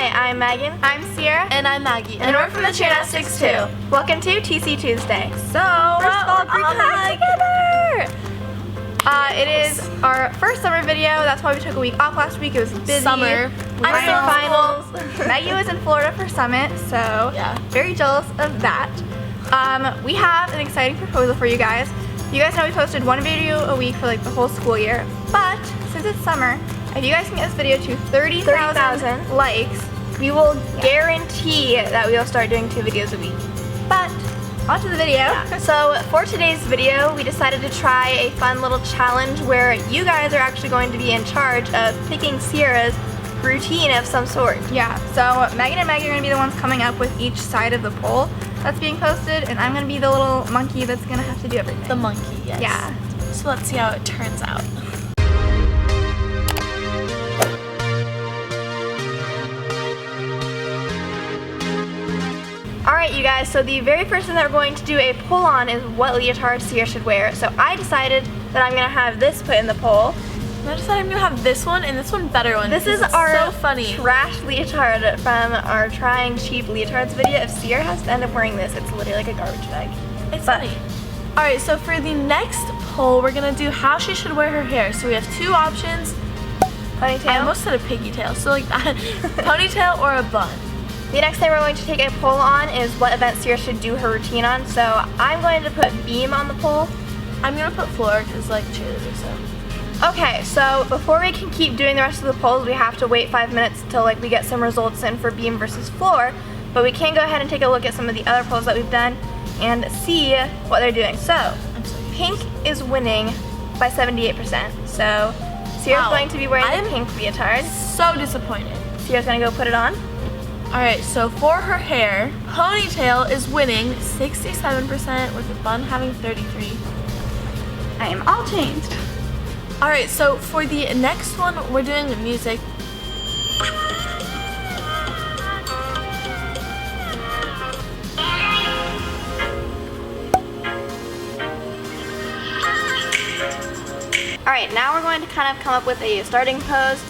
Hi, I'm Megan. I'm Ciera. And I'm Maggie. And we're from the Gymnastics too. Welcome to TC Tuesday. So, First of all, bring them back together. It is our first summer video. That's why we took a week off last week. It was busy. Summer. Finals. Maggie was in Florida for Summit, so yeah, very jealous of that. We have an exciting proposal for you guys. You guys know we posted one video a week for like the whole school year, but since it's summer, if you guys can get this video to 30,000 likes, we will guarantee that we will start doing 2 videos a week. But on to the video. Yeah. So for today's video, we decided to try a fun little challenge where you guys are actually going to be in charge of picking Ciera's routine of some sort. Yeah, so Megan and Maggie are going to be the ones coming up with each side of the poll that's being posted, and I'm going to be the little monkey that's going to have to do everything. The monkey, yes. Yeah. So let's see how it turns out. Alright you guys, so the very first thing that we're going to do a poll on is what leotard Ciera should wear. So I decided that I'm going to have this put in the poll. I decided I'm going to have this one and this one better one. This is our so funny trash leotard from our trying cheap leotards video. If Ciera has to end up wearing this, it's literally like a garbage bag. It's funny. Alright, so for the next poll, we're going to do how she should wear her hair. So we have 2 options. Ponytail? I almost said a piggy tail, so like that. Ponytail or a bun. The next thing we're going to take a poll on is what event Ciera should do her routine on. So I'm going to put beam on the poll. I'm going to put floor because like cheerleader, so. Okay, so before we can keep doing the rest of the polls, we have to wait 5 minutes till like we get some results in for beam versus floor. But we can go ahead and take a look at some of the other polls that we've done and see what they're doing. So pink is winning by 78%. So Ciera's going to be wearing the pink leotard. So disappointed. Ciera's going to go put it on. Alright, so for her hair, ponytail is winning 67% with the bun having 33%. I am all changed. Alright, so for the next one, we're doing the music. Alright, now we're going to kind of come up with a starting pose.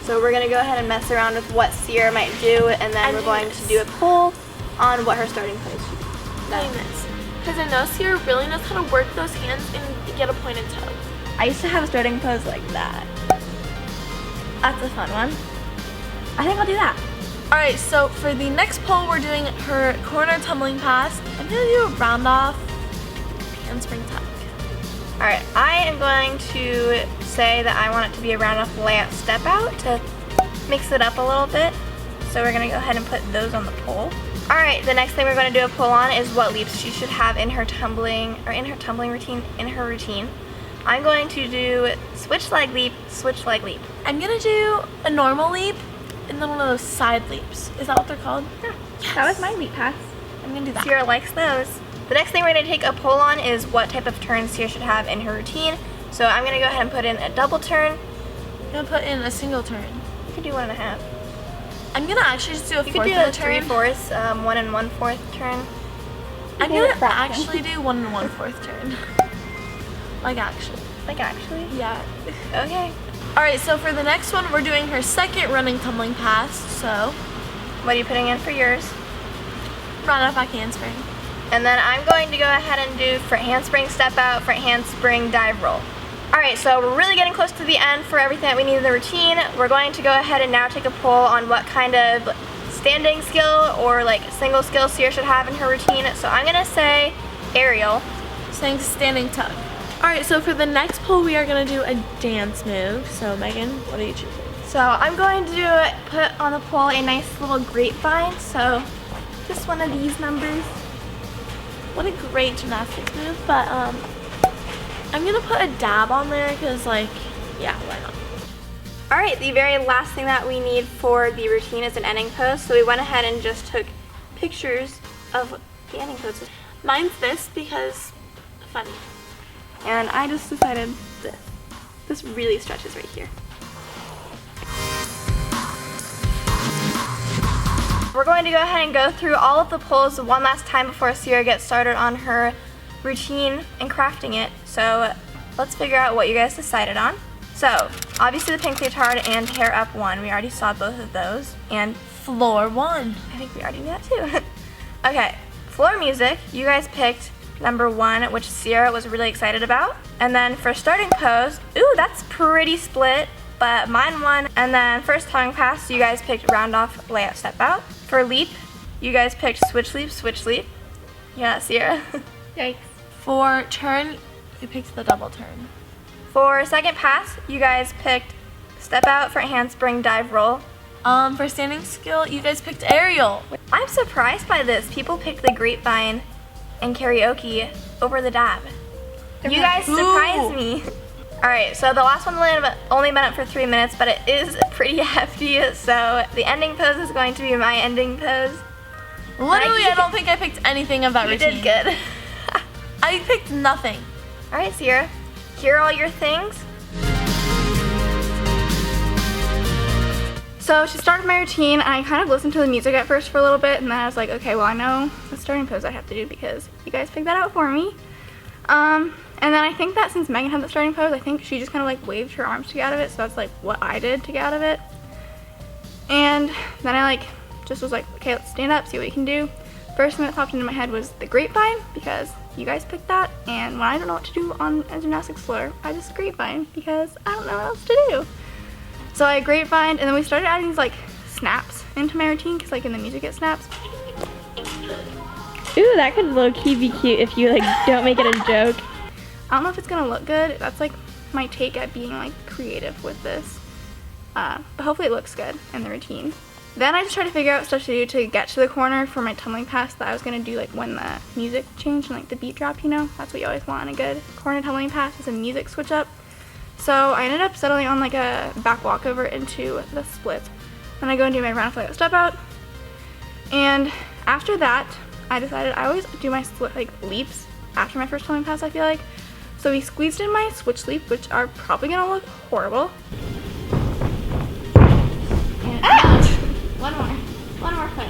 So we're going to go ahead and mess around with what Ciera might do, and then we're going to do a poll on what her starting pose should be. Doing this. Because I know Ciera really knows how to work those hands and get a pointed toe. I used to have a starting pose like that. That's a fun one. I think I'll do that. Alright, so for the next poll, we're doing her corner tumbling pass. I'm going to do a round off handspring tuck. Alright, I am going to say that I want it to be a round off layup step out to mix it up a little bit. So we're going to go ahead and put those on the poll. Alright, the next thing we're going to do a poll on is what leaps she should have in her tumbling routine. I'm going to do switch leg leap, switch leg leap. I'm going to do a normal leap and then one of those side leaps. Is that what they're called? Yeah. Yes. That was my leap pass. I'm going to do that. Ciera likes those. The next thing we're going to take a poll on is what type of turns Ciera should have in her routine. So I'm going to go ahead and put in a double turn. I'm going to put in a single turn. You could do 1.5. I'm going to actually just do a fourth turn. turn. You could do a 3/4, 1 1/4 turn. I'm going to actually do 1 1/4 turn. Like actually. Like actually? Yeah. Okay. Alright, so for the next one, we're doing her second running tumbling pass. So, what are you putting in for yours? Round off back handspring. And then I'm going to go ahead and do front handspring step out, front handspring dive roll. Alright, so we're really getting close to the end for everything that we need in the routine. We're going to go ahead and now take a poll on what kind of standing skill or like single skill Ciera should have in her routine. So I'm going to say aerial. Saying standing tuck. Alright, so for the next poll, we are going to do a dance move. So Megan, what are you choosing? So I'm going to put on the poll a nice little grapevine. So just one of these numbers. What a great gymnastics move, but I'm gonna put a dab on there because like, yeah, why not? Alright, the very last thing that we need for the routine is an ending pose, so we went ahead and just took pictures of the ending poses. Mine's this because funny. And I just decided this. This really stretches right here. We're going to go ahead and go through all of the polls one last time before Ciera gets started on her routine and crafting it. So let's figure out what you guys decided on. So obviously the pink leotard and hair up won. We already saw both of those. And floor 1. I think we already knew that too. Okay, floor music, you guys picked number 1, which Ciera was really excited about. And then for starting pose, ooh, that's pretty split, but mine won. And then first tongue pass, you guys picked round off, layup, step out. For leap, you guys picked switch leap, switch leap. Yeah, Ciera. Yikes. For turn, you picked the double turn. For second pass, you guys picked step out, front handspring, dive, roll. For standing skill, you guys picked aerial. I'm surprised by this. People picked the grapevine and karaoke over the dab. You guys surprised me. Alright, so the last one only went up for 3 minutes, but it is pretty hefty, so the ending pose is going to be my ending pose. Literally, I don't think I picked anything of that routine. You did good. I picked nothing. Alright, Ciera, here are all your things. So she started my routine, and I kind of listened to the music at first for a little bit, and then I was like, okay, well, I know the starting pose I have to do because you guys picked that out for me. And then I think that since Megan had the starting pose, I think she just kind of like waved her arms to get out of it, so that's like what I did to get out of it. And then I like just was like, okay, let's stand up, see what we can do. First thing that popped into my head was the grapevine because you guys picked that, and when I don't know what to do on a gymnastics floor, I just grapevine because I don't know what else to do. So I grapevined, and then we started adding these like snaps into my routine because like in the music it snaps. Ooh, that could low-key be cute if you like don't make it a joke. I don't know if it's gonna look good. That's like my take at being like creative with this. But hopefully it looks good in the routine. Then I just tried to figure out stuff to do to get to the corner for my tumbling pass that I was gonna do like when the music changed and like the beat dropped, you know? That's what you always want in a good corner tumbling pass is a music switch up. So I ended up settling on like a back walkover into the splits. Then I go and do my round flat step out. And after that, I decided I always do my split like leaps after my first tumbling pass, I feel like. So we squeezed in my switch leap, which are probably gonna look horrible. And one more foot.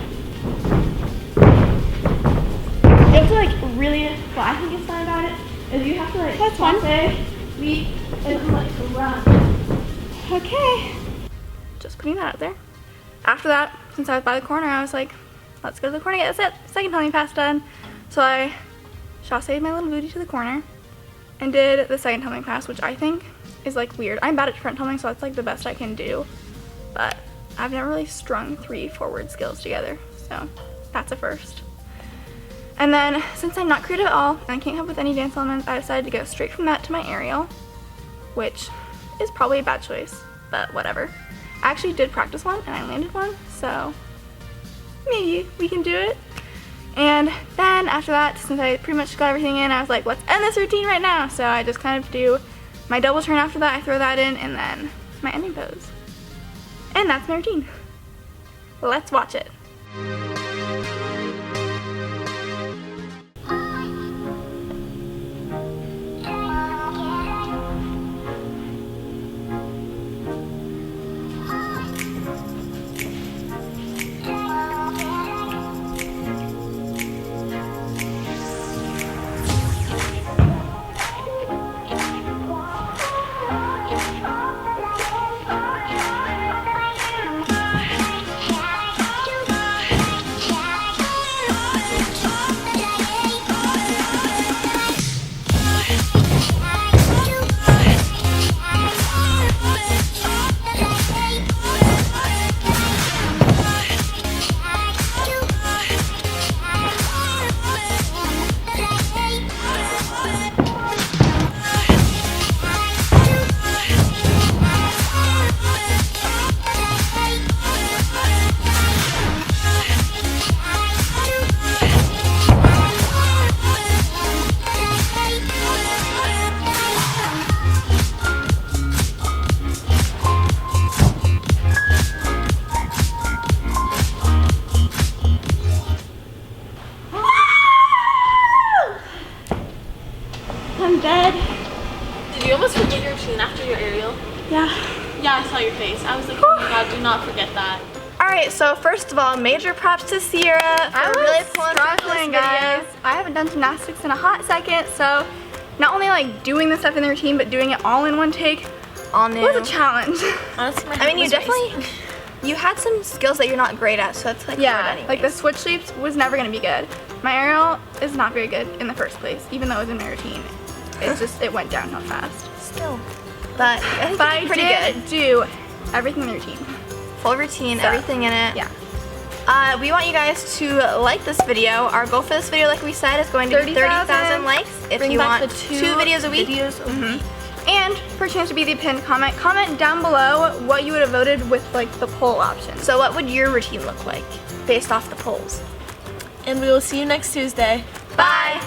You have to like really, what I think is fun about it is you have to like leap and like run. Okay. Just putting that out there. After that, since I was by the corner, I was like, let's go to the corner and get the second tumbling pass done. So I chassed my little booty to the corner and did the second tumbling pass, which I think is like weird. I'm bad at front tumbling, so that's like the best I can do. But I've never really strung 3 forward skills together, so that's a first. And then since I'm not creative at all and I can't come up with any dance elements, I decided to go straight from that to my aerial, which is probably a bad choice, but whatever. I actually did practice one and I landed one, so maybe we can do it. And then after that, since I pretty much got everything in, I was like, let's end this routine right now. So I just kind of do my double turn after that, I throw that in, and then my ending pose. And that's my routine. Let's watch it. I'm dead. Did you almost forget your routine after your aerial? Yeah. Yeah, I saw your face. I was like, oh my god, do not forget that. Alright, so first of all, major props to Ciera for really pulling through this guys. I haven't done gymnastics in a hot second, so not only like doing the stuff in the routine, but doing it all in one take All new. was a challenge. Honestly, my I mean, head you was racing. You had some skills that you're not great at, so it's like hard Yeah, anyways. like the switch sweeps was never gonna be good. My aerial is not very good in the first place, even though it was in my routine. It's just, it went downhill fast. Still. But I think But you did I pretty did good. do everything in the routine. Full routine, So, everything in it. Yeah. We want you guys to like this video. Our goal for this video, like we said, is going to be 30,000 likes. If Bring you back want the 2 videos a week. And for a chance to be the pinned comment, comment down below what you would have voted with like the poll options. So what would your routine look like based off the polls? And we will see you next Tuesday. Bye!